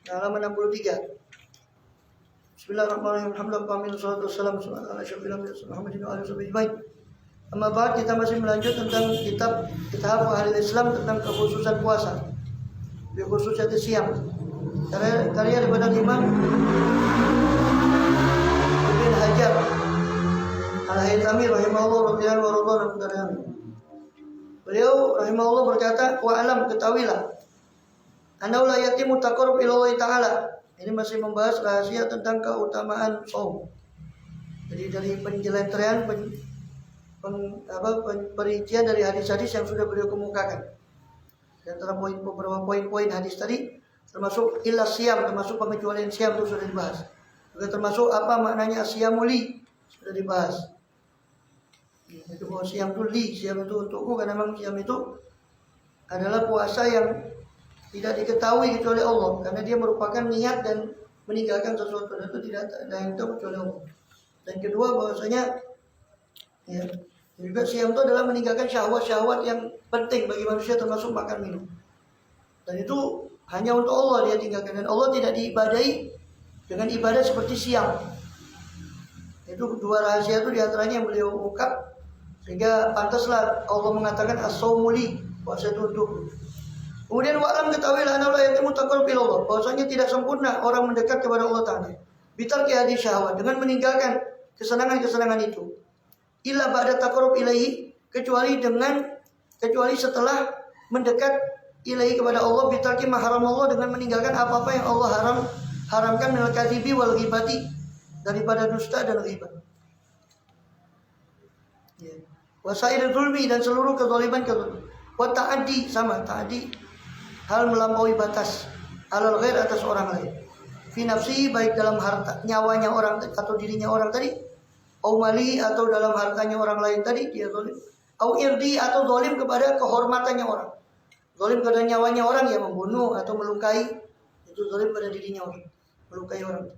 halaman 63. Bismillahirrahmanirrahim. Alhamdulillah, wassalatu wassalamu ala asyrofil anbiya'i Muhammadin wa alihi wasallam. Amma ba'd, kita masih melanjut tentang kitab ahli Islam tentang kekhususan puasa. Khususnya siang. Karya daripada Imam Ibn Hajar Al-Haythami rahimahullah radhiyallahu anhu. Beliau rahimahullah berkata, wa alam, ketahuilah, annahu la yatimu taqarrub ila Allah Ta'ala. Ini masih membahas rahasia tentang keutamaan saum. Jadi dari penjelajahan perincian dari hadis-hadis yang sudah beliau kemukakan. Di antara beberapa poin-poin hadis tadi termasuk illa siyam, termasuk pengecualian siyam itu sudah dibahas. Juga termasuk apa maknanya siyamuli sudah dibahas. Itu bahwa siyam itu siyam itu untukku, karena memang siyam itu adalah puasa yang tidak diketahui kecuali Allah, karena dia merupakan niat dan meninggalkan sesuatu itu tidak ada yang tahu kecuali Allah. Dan kedua bahwasanya juga siyam itu adalah meninggalkan syahwat-syahwat yang penting bagi manusia, termasuk makan minum. Dan itu hanya untuk Allah dia tinggalkan, dan Allah tidak diibadahi dengan ibadah seperti siyam. Itu dua rahasia itu diantaranya yang beliau ungkap, sehingga pantaslah Allah mengatakan as-saumu li, puasa itu untukku. Kemudian wa'lam, ketahuilah anna la yatimu taqarrub ila Allah, bahwasanya tidak sempurna orang mendekat kepada Allah Ta'ala bitarki hadis syahwat, dengan meninggalkan kesenangan-kesenangan itu, illa ba'da taqarrub ilaihi, kecuali setelah mendekat ilaihi kepada Allah, bitarki ma haram Allah, dengan meninggalkan apa-apa yang Allah haramkan, minal kadhibi wal ghibati, daripada dusta dan ghibah. Wasairul zulmi, dan seluruh kezaliman. Wa ta'addi, sama ta'addi, hal melampaui batas, alal ghair, atas orang lain, fi nafsi, baik dalam harta nyawanya orang atau dirinya orang tadi, au mali, atau dalam hartanya orang lain tadi dia zalim, au irdi, atau zalim kepada kehormatannya orang, zalim kepada nyawanya orang, ya membunuh atau melukai, itu zalim pada dirinya orang, melukai orang.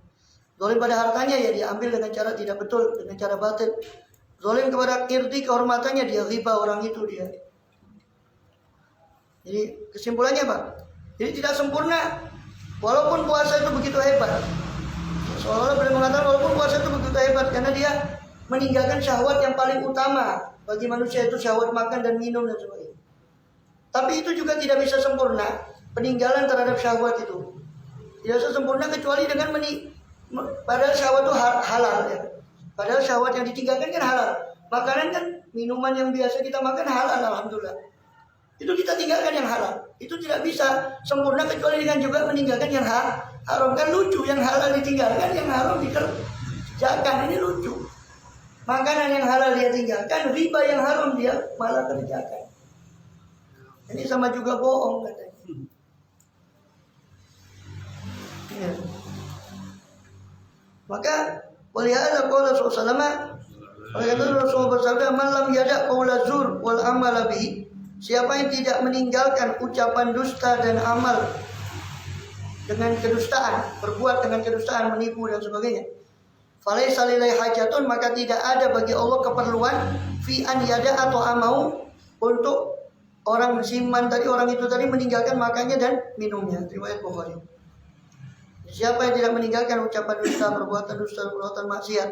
Zalim pada hartanya, ya diambil dengan cara tidak betul, dengan cara batil. Zalim kepada irdi, kehormatannya, dia ghibah orang itu dia. Jadi kesimpulannya Pak, jadi tidak sempurna walaupun puasa itu begitu hebat. Seolah-olah beliau mengatakan walaupun puasa itu begitu hebat, karena dia meninggalkan syahwat yang paling utama bagi manusia, itu syahwat makan dan minum dan sebagainya. Tapi itu juga tidak bisa sempurna, peninggalan terhadap syahwat itu tidak bisa sempurna kecuali dengan padahal syahwat itu halal ya. Padahal syahwat yang ditinggalkan kan halal. Makanan kan, minuman yang biasa kita makan halal, alhamdulillah. Itu kita tinggalkan yang halal. Itu tidak bisa sempurna kecuali dengan juga meninggalkan yang haram. Kan lucu, yang halal ditinggalkan, yang haram dikerjakan. Ini lucu. Makanan yang halal dia tinggalkan, riba yang haram dia malah kerjakan. Ini sama juga bohong katanya. Ya. Maka walihada qala sallallahu alaihi wasallam, Rasulullah bersabda, "Man lam yada' qaula zur wal amala bihi." Siapa yang tidak meninggalkan ucapan dusta dan amal dengan kedustaan, berbuat dengan kedustaan, menipu dan sebagainya, falaisa lillahi hajatun, maka tidak ada bagi Allah keperluan fi an yada atau amau, untuk orang siman tadi, orang itu tadi meninggalkan makannya dan minumnya. Riwayat Bukhari. Siapa yang tidak meninggalkan ucapan dusta, perbuatan maksiat,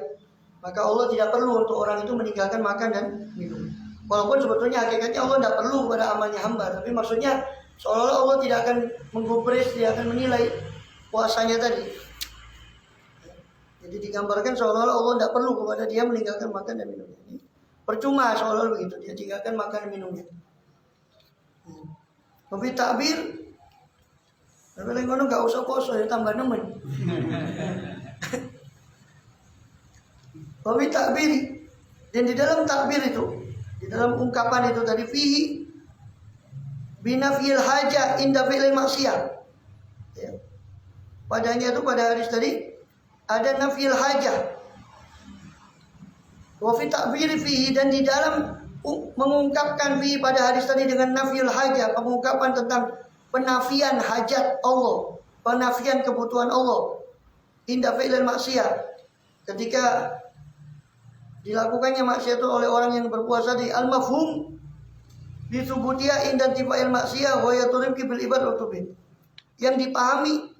maka Allah tidak perlu untuk orang itu meninggalkan makan dan minum. Walaupun sebetulnya hakikatnya Allah tidak perlu pada amalnya hamba, tapi maksudnya seolah-olah Allah tidak akan menggubris, tidak akan menilai puasanya tadi. Jadi digambarkan seolah-olah Allah tidak perlu kepada dia meninggalkan makan dan minumnya. Percuma seolah-olah begitu, dia tinggalkan makan dan minumnya. Tapi takbir, tapi ngono nggak usah poso, ya tambah nemen. Tapi takbir, dan di dalam takbir itu, di dalam ungkapan itu tadi, fihi binafil haja inda fi'il maksiyah. Ya. Padanya itu pada hadis tadi ada nafil hajah. Wa fi ta'bir fihi, dan di dalam mengungkapkan fihi pada hadis tadi dengan nafil hajah, pengungkapan tentang penafian hajat Allah, penafian kebutuhan Allah, inda fi'il maksiyah, ketika dilakukannya maksiat itu oleh orang yang berpuasa di al-mafhum disubutia indan tifa'il maksiyah wa yaturib bil ibad utubin, yang dipahami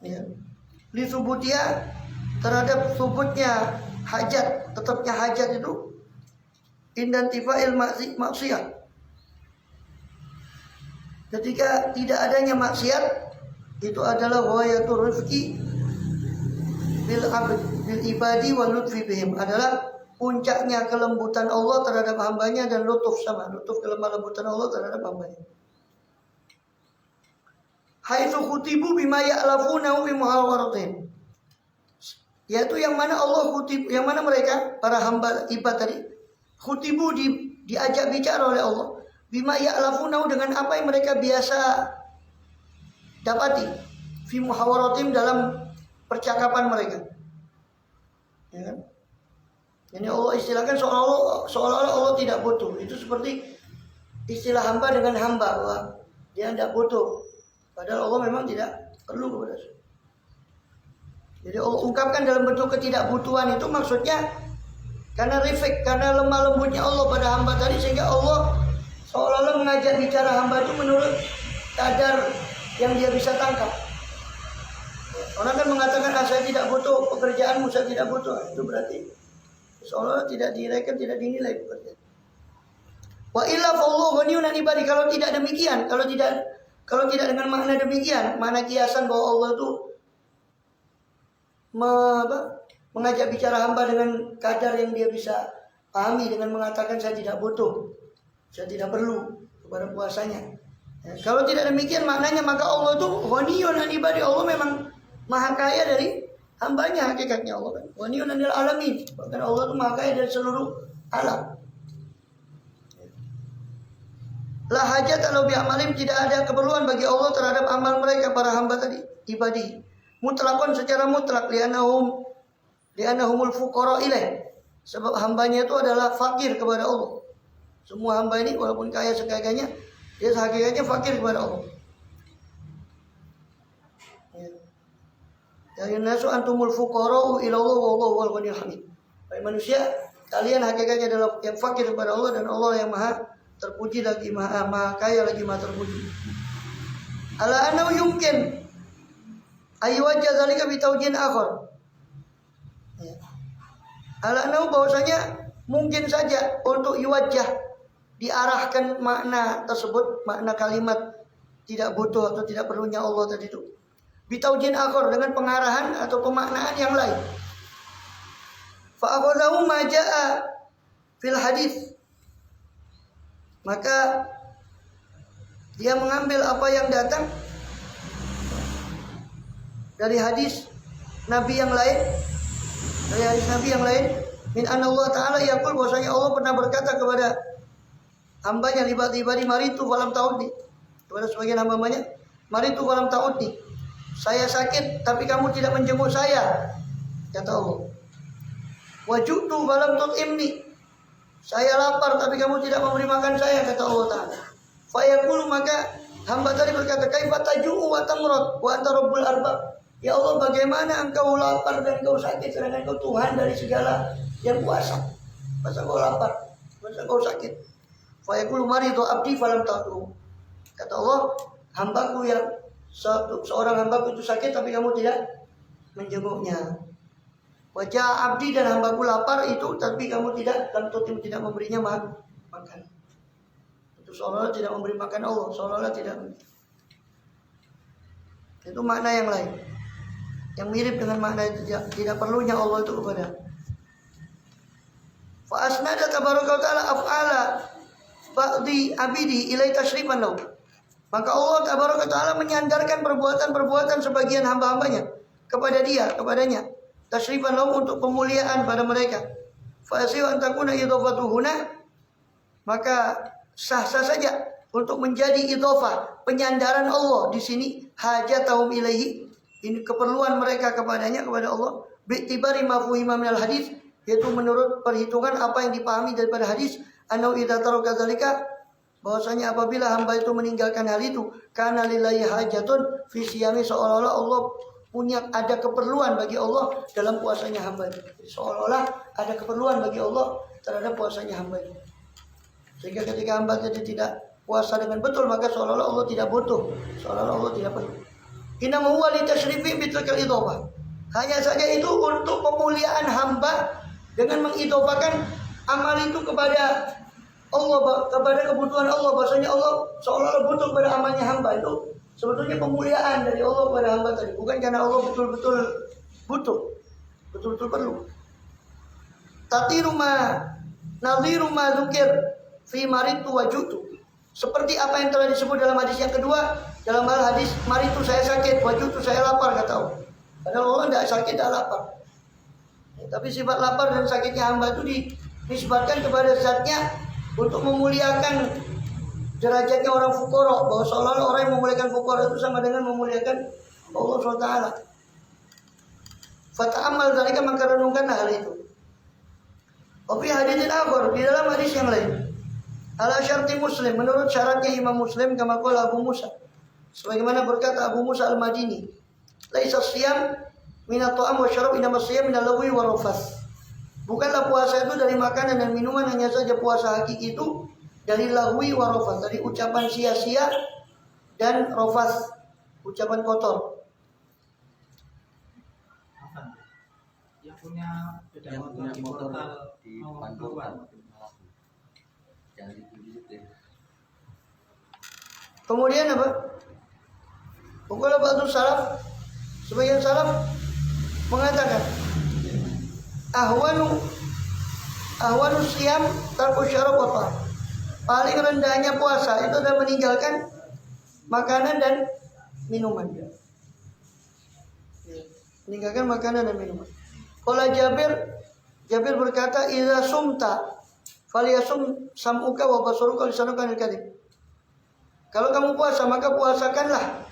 Ya. Li subutia, terhadap subutnya hajat, tetapnya hajat itu indantifa'il maksiyat. Ketika tidak adanya maksiat, itu adalah ghayatul rifqi bil abd bil ibadi wal lutfi bihim, adalah puncaknya kelembutan Allah terhadap hambanya dan lutuf kelemah lembutan Allah terhadap hambanya. Haitsu khutibu bima ya'lafunahu bi muhawaratihim, yaitu yang mana Allah khutib, yang mana mereka para hamba ibad tadi khutibu diajak bicara oleh Allah bima ya'lafunahu, dengan apa yang mereka biasa dapati fi muhawaratihim, dalam percakapan mereka. Ya kan? Ini Allah istilahkan seolah-olah Allah tidak butuh. Itu seperti istilah hamba dengan hamba, bahwa dia tidak butuh, padahal Allah memang tidak perlu kepada saya. Jadi Allah ungkapkan dalam bentuk ketidakbutuhan itu, maksudnya karena rifik, karena lemah lembutnya Allah pada hamba tadi, sehingga Allah seolah-olah mengajak bicara hamba itu menurut kadar yang dia bisa tangkap. Orang kan mengatakan, saya tidak butuh pekerjaanmu, saya tidak butuh. Itu berarti seolah-olah tidak direken, tidak dinilai pekerjaan. Wa illa fallahu ghaniyun 'anil ibadi. Kalau tidak demikian, kalau tidak dengan makna demikian, makna kiasan bahwa Allah itu mengajak bicara hamba dengan kadar yang dia bisa pahami, dengan mengatakan saya tidak butuh, saya tidak perlu kepada kuasanya. Ya, kalau tidak demikian maknanya, maka Allah itu ghaniyun 'anil ibadi. Allah memang maha kaya dari hambanya, hakikatnya Allah kan ghaniyun 'anil alamin. Bahkan Allah itu maha kaya dari seluruh alam. La hajat kalau bi'amalim, tidak ada keperluan bagi Allah terhadap amal mereka para hamba tadi, ibadi. Mutlakon, secara mutlak, li'annahumul fuqara ilaih. Sebab hambanya itu adalah fakir kepada Allah. Semua hamba ini walaupun kaya sekayanya, dia hakikatnya fakir kepada Allah. Ya nasu antumul fuqara ila Allah wallahu wal ghaniyul hamid. Baik manusia, kalian hakikatnya adalah yang fakir kepada Allah, dan Allah yang maha terpuji lagi, maha kaya lagi, maha terpuji. Ala annahu yumkin aywajja zalika bi tawjin akhar. Ya. Ala annahu, bahwasanya mungkin saja untuk yuwajjah, diarahkan makna tersebut, makna kalimat tidak butuh atau tidak perlunya Allah tadi itu, bi tawjin akhar, dengan pengarahan atau pemaknaan yang lain. Fa akhadahu ma jaa fil hadis, maka dia mengambil apa yang datang dari hadis Nabi yang lain, min anna Allah Ta'ala yaqul, bahwasanya Allah pernah berkata kepada hambanya, ibadi maritu falam ta'udni, kepada sebagian hambanya, maritu falam ta'udni, saya sakit tapi kamu tidak menjenguk saya, kata Allah. Wajutu falam tut'imni, saya lapar tapi kamu tidak memberi makan saya, kata Allah Ta'ala. Fayaqulu, maka hamba tadi berkata, kaifa taju'u wa tamrad wa anta rabbul arbab. Ya Allah, bagaimana engkau lapar dan engkau sakit, sedangkan engkau Tuhan dari segala yang kuasa. Masa engkau lapar, masa engkau sakit. Fayaqulu maridu abdi falam ta'udhu. Kata Allah, hambaku yang seorang hambaku itu sakit tapi kamu tidak menjenguknya. Wajah abdi, dan hambaku lapar itu tapi kamu tidak memberinya makan. Itu seolah-olah tidak memberi makan Allah, seolah-olah tidak. Itu makna yang lain, yang mirip dengan makna itu, tidak perlunya Allah itu kepada. Fa asnada tabaraka ta'ala af'ala ba'di abidi ilai tashrifan lahu. Maka Allah tabaraka ta'ala menyandarkan perbuatan-perbuatan sebagian hamba-hambanya kepadanya, tashrifan lahum, untuk pemuliaan pada mereka. Fa asiwa an takuna idhafatuhuna, maka sah-sah saja untuk menjadi idhafah, penyandaran Allah di sini, hajatahum ilaihi, ini keperluan mereka kepadanya, kepada Allah, bi'tibari ma fuhima minal hadis, yaitu menurut perhitungan apa yang dipahami daripada hadis, anau idza taraka dzalika, bahwasanya apabila hamba itu meninggalkan hal itu, kana lillahi hajatun fi siyami, seolah-olah Allah punya, ada keperluan bagi Allah dalam puasanya hamba itu. Seolah-olah ada keperluan bagi Allah terhadap puasanya hamba itu. Sehingga ketika hamba itu tidak puasa dengan betul, maka seolah-olah Allah tidak butuh, seolah-olah Allah tidak perlu. Inama huwa litasyrifi bitilkal idhofah. Hanya saja itu untuk pemuliaan hamba dengan mengidhofakan amal itu kepada Allah, kepada kebutuhan Allah. Bahasanya Allah seolah-olah butuh kepada amalnya hamba. Itu sebetulnya pemuliaan dari Allah kepada hamba tadi. Bukan karena Allah betul-betul butuh, betul-betul perlu. Tatiru ma nadhiru ma dzukir fi maritu wajutu. Seperti apa yang telah disebut dalam hadis yang kedua, dalam hal hadis maritu saya sakit, wajutu saya lapar, kata Allah. Padahal Allah tidak sakit, tidak lapar. Ya, tapi sifat lapar dan sakitnya hamba itu dinisbatkan kepada zatnya untuk memuliakan derajatnya orang fukara, bahwa seolah-olah orang yang memuliakan fukara itu sama dengan memuliakan Allah SWT. Fata'amal dzalika, maka renungkanlah hal itu. Tapi hadisin akhir, di dalam hadis yang lain, ala syarti Muslim, menurut syaratnya Imam Muslim, kama qala Abu Musa, sebagaimana berkata Abu Musa Al-Madini, laisa siyam minat ta'am wa syarab, inama siyam minal lagwi wa rafath. Bukanlah puasa itu dari makanan dan minuman, hanya saja puasa hakiki itu dari lagwi wa rafath, dari ucapan sia-sia dan rafath, ucapan kotor. Yang punya motor di Pancoran. Jangan dipuji. Kemudian apa? Pokoknya ba'du salaf, sebagian salaf mengatakan ahwanu siyam tarku syarab wa ta'am. Paling rendahnya puasa itu adalah meninggalkan makanan dan minuman. Meninggalkan makanan dan minuman. Qala Jabir berkata, idza sumta falyasum sam'uka wa basaruka lisanuka anil kadhib. Kalau kamu puasa, maka puasakanlah.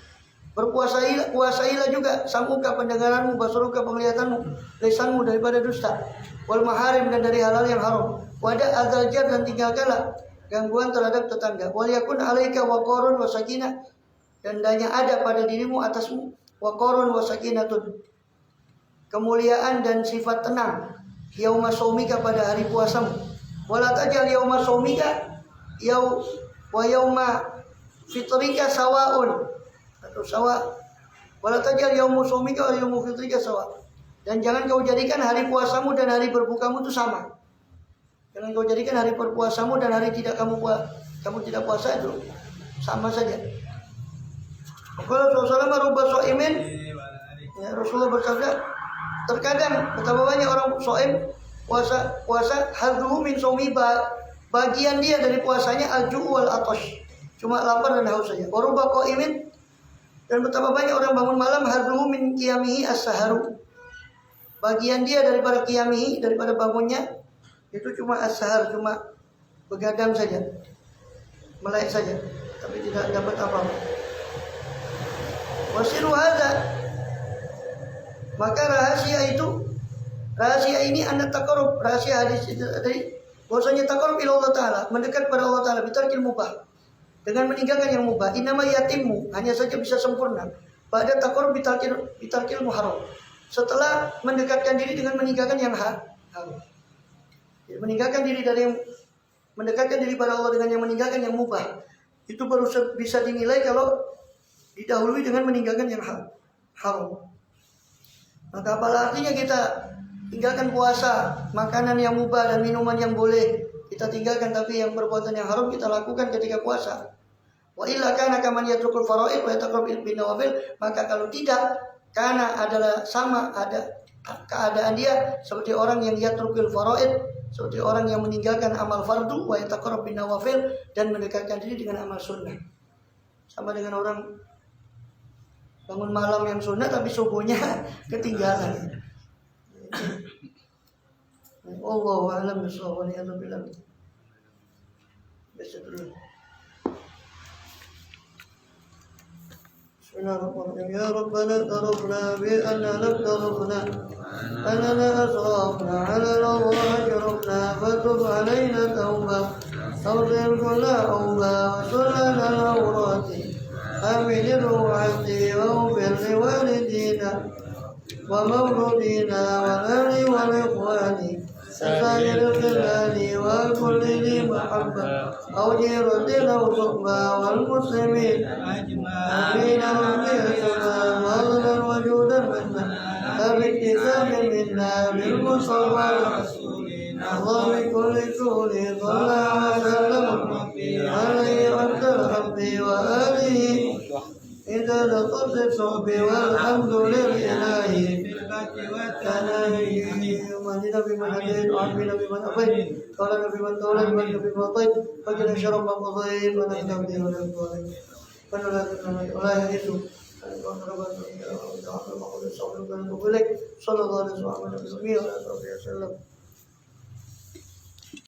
Puasailah juga sam'uka, pendengaranmu, basaruka, penglihatanmu, lisanmu daripada dusta, wal maharim, dan dari halal yang haram. Wada adzaljar, dan tinggalkanlah gangguan terhadap tetangga. Wal yakun alaika waqarun wa sakinah, dan hendaknya ada pada dirimu, atasmu, waqarun wa sakinatun, kemuliaan dan sifat tenang, yauma shaumika, pada hari puasamu. Wala tajal yauma shaumika wa yauma fitrika sawaun, atau sawa. Wala tajal yauma shaumika wa yauma fitrika sawa. Dan jangan kau jadikan hari puasamu dan hari berbukamu itu sama. Jangan kau jadikan hari berpuasamu dan hari kamu tidak puasa itu sama saja. Kalau Rasulullah merubah soimin, ya, Rasulullah bersabda, terkadang betapa banyak orang shaim puasa hadruhu min shaumi, bagian dia dari puasanya al-ju' wal atash, cuma lapar dan haus saja. Wa rubba qaimin, dan betapa banyak orang bangun malam hadruhu min qiyamihi as-saharu, bagian dia daripada qiyamihi, daripada bangunnya itu cuma as-sahar, cuma begadang saja, melek saja, tapi tidak dapat apa-apa. Wasiru hadza, maka rahasia ini anda taqarrub, rahasia hadis itu tadi, bahwasanya taqarrub ila Allah Ta'ala, mendekat pada Allah Ta'ala, bitarkil mubah, dengan meninggalkan yang mubah. Inama yatimmu, hanya saja bisa sempurna pada taqarrub bitarkil muharram, setelah mendekatkan diri dengan meninggalkan yang haram. Meninggalkan diri dari yang, mendekatkan diri pada Allah dengan yang meninggalkan yang mubah, itu baru bisa dinilai kalau didahului dengan meninggalkan yang haram. Maka apalah artinya kita tinggalkan puasa, makanan yang mubah dan minuman yang boleh kita tinggalkan, tapi yang perbuatan yang haram kita lakukan ketika puasa. Wa illa kana kaman yatrukul faraid wa yataqarrab bin nawafil, maka kalau tidak, karena adalah sama, ada keadaan dia seperti orang yang yatrukul faraid, seperti orang yang meninggalkan amal fardu, wa yataqarrab bin nawafil, dan mendekatkan diri dengan amal sunnah. Sama dengan orang bangun malam yang sunnah tapi subuhnya ketinggalan. Wallahu a'lam bishawab. Bismillahirrahmanirrahim. Ya Rabbana tarafna bi anna naftarafna anna asrafna ala Allah jarafna fatub alaina tawbah tawzir kulla awba wa sullana al-awrati amin ruhati wa bil walidina wa mawludina wa ali wa ikhwani سائر الجلال وكل ذي محبة أوجر الدين والصحبة والمسلمين آمين ربي السلام المصطفى الله بكل كل صلى وسلم عليه أفضل ربي وآله إذا لقد صحبي والحمد لله ومهدنا بمن هديت وعافنا بمن عافيت وتولنا بمن توليت وبارك بما أعطيت وقنا شر ما قضيت ونحن نهدي ولا نضل ولا يئس صلى الله عليه وسلم